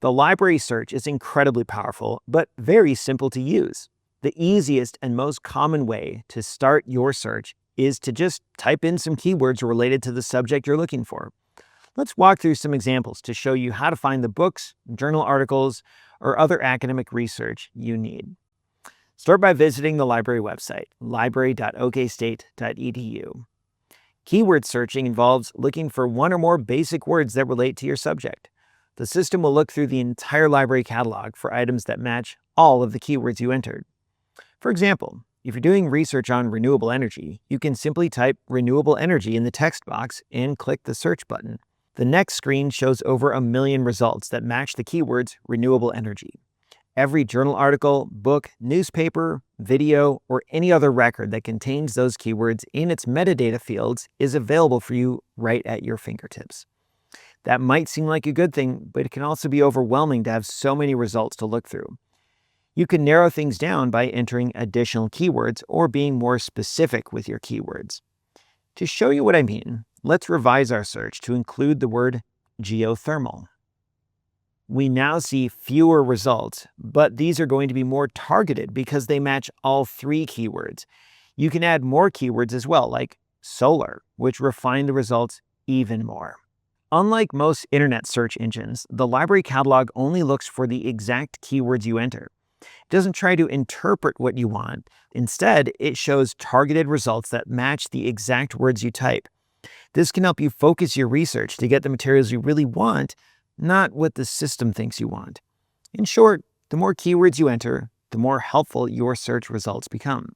The library search is incredibly powerful, but very simple to use. The easiest and most common way to start your search is to just type in some keywords related to the subject you're looking for. Let's walk through some examples to show you how to find the books, journal articles, or other academic research you need. Start by visiting the library website, library.okstate.edu. Keyword searching involves looking for one or more basic words that relate to your subject. The system will look through the entire library catalog for items that match all of the keywords you entered. For example, if you're doing research on renewable energy, you can simply type renewable energy in the text box and click the search button. The next screen shows over 1 million results that match the keywords renewable energy. Every journal article, book, newspaper, video, or any other record that contains those keywords in its metadata fields is available for you right at your fingertips. That might seem like a good thing, but it can also be overwhelming to have so many results to look through. You can narrow things down by entering additional keywords or being more specific with your keywords. To show you what I mean, let's revise our search to include the word geothermal. We now see fewer results, but these are going to be more targeted because they match all 3 keywords. You can add more keywords as well, like solar, which refine the results even more. Unlike most internet search engines, the library catalog only looks for the exact keywords you enter. It doesn't try to interpret what you want. Instead, it shows targeted results that match the exact words you type. This can help you focus your research to get the materials you really want, not what the system thinks you want. In short, the more keywords you enter, the more helpful your search results become.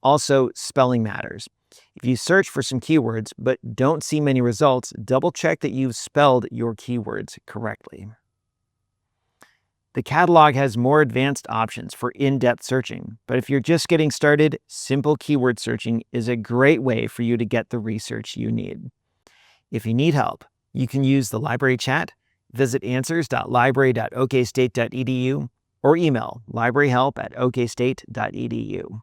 Also, spelling matters. If you search for some keywords but don't see many results, double check that you've spelled your keywords correctly. The catalog has more advanced options for in-depth searching, but if you're just getting started, simple keyword searching is a great way for you to get the research you need. If you need help, you can use the library chat, visit answers.library.okstate.edu, or email libraryhelp@okstate.edu.